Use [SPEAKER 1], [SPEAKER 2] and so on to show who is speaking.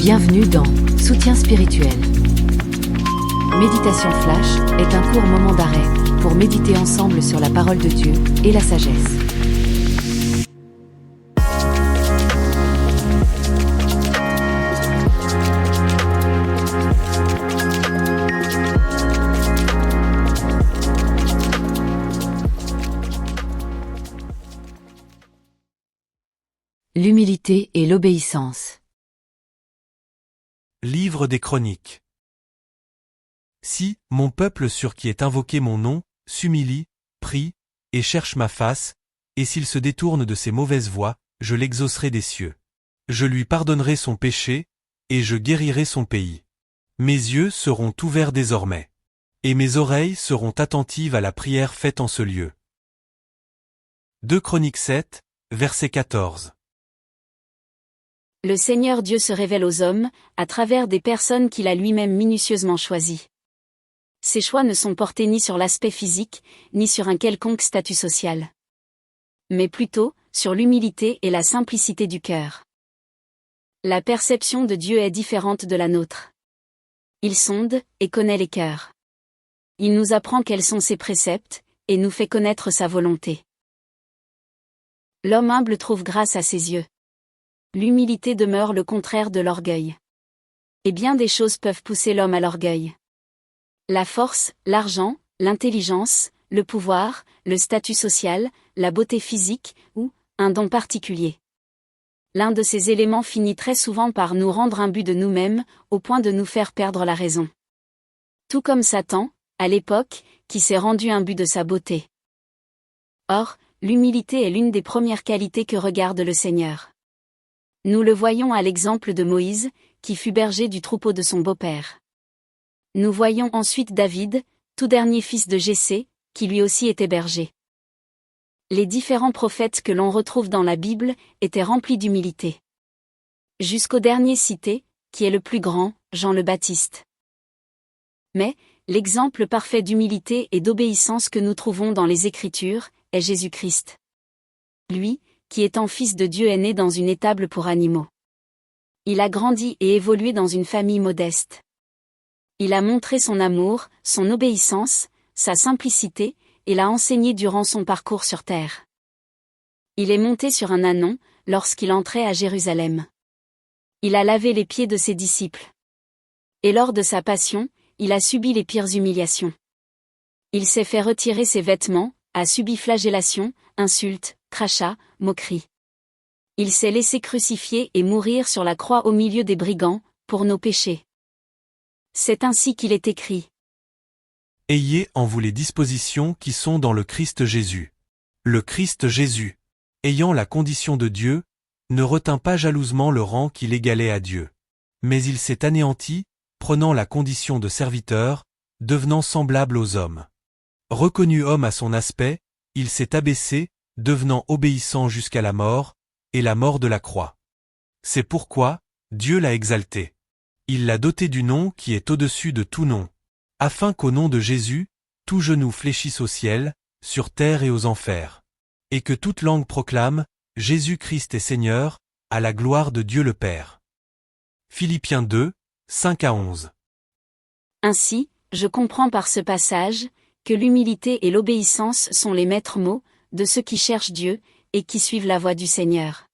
[SPEAKER 1] Bienvenue dans Soutien spirituel. Méditation Flash est un court moment d'arrêt pour méditer ensemble sur la parole de Dieu et la sagesse. L'humilité et l'obéissance.
[SPEAKER 2] Livre des Chroniques. Si, mon peuple sur qui est invoqué mon nom, s'humilie, prie, et cherche ma face, et s'il se détourne de ses mauvaises voies, je l'exaucerai des cieux. Je lui pardonnerai son péché, et je guérirai son pays. Mes yeux seront ouverts désormais. Et mes oreilles seront attentives à la prière faite en ce lieu. 2 Chroniques 7, verset 14.
[SPEAKER 3] Le Seigneur Dieu se révèle aux hommes, à travers des personnes qu'il a lui-même minutieusement choisies. Ces choix ne sont portés ni sur l'aspect physique, ni sur un quelconque statut social. Mais plutôt, sur l'humilité et la simplicité du cœur. La perception de Dieu est différente de la nôtre. Il sonde, et connaît les cœurs. Il nous apprend quels sont ses préceptes, et nous fait connaître sa volonté. L'homme humble trouve grâce à ses yeux. L'humilité demeure le contraire de l'orgueil. Et bien des choses peuvent pousser l'homme à l'orgueil. La force, l'argent, l'intelligence, le pouvoir, le statut social, la beauté physique, ou un don particulier. L'un de ces éléments finit très souvent par nous rendre imbus de nous-mêmes, au point de nous faire perdre la raison. Tout comme Satan, à l'époque, qui s'est rendu imbu de sa beauté. Or, l'humilité est l'une des premières qualités que regarde le Seigneur. Nous le voyons à l'exemple de Moïse, qui fut berger du troupeau de son beau-père. Nous voyons ensuite David, tout dernier fils de Jessé, qui lui aussi était berger. Les différents prophètes que l'on retrouve dans la Bible étaient remplis d'humilité. Jusqu'au dernier cité, qui est le plus grand, Jean le Baptiste. Mais, l'exemple parfait d'humilité et d'obéissance que nous trouvons dans les Écritures, est Jésus-Christ. Lui, qui étant fils de Dieu est né dans une étable pour animaux. Il a grandi et évolué dans une famille modeste. Il a montré son amour, son obéissance, sa simplicité, et l'a enseigné durant son parcours sur terre. Il est monté sur un ânon, lorsqu'il entrait à Jérusalem. Il a lavé les pieds de ses disciples. Et lors de sa passion, il a subi les pires humiliations. Il s'est fait retirer ses vêtements, a subi flagellation, insultes, crachats, moqueries. Il s'est laissé crucifier et mourir sur la croix au milieu des brigands, pour nos péchés. C'est ainsi qu'il est écrit.
[SPEAKER 2] Ayez en vous les dispositions qui sont dans le Christ Jésus. Le Christ Jésus, ayant la condition de Dieu, ne retint pas jalousement le rang qui l'égalait à Dieu. Mais il s'est anéanti, prenant la condition de serviteur, devenant semblable aux hommes. Reconnu homme à son aspect, il s'est abaissé, devenant obéissant jusqu'à la mort, et la mort de la croix. C'est pourquoi, Dieu l'a exalté. Il l'a doté du nom qui est au-dessus de tout nom, afin qu'au nom de Jésus, tout genou fléchisse au ciel, sur terre et aux enfers, et que toute langue proclame, Jésus-Christ est Seigneur, à la gloire de Dieu le Père. Philippiens 2, 5-11.
[SPEAKER 3] Ainsi, je comprends par ce passage, que l'humilité et l'obéissance sont les maîtres mots de ceux qui cherchent Dieu, et qui suivent la voie du Seigneur.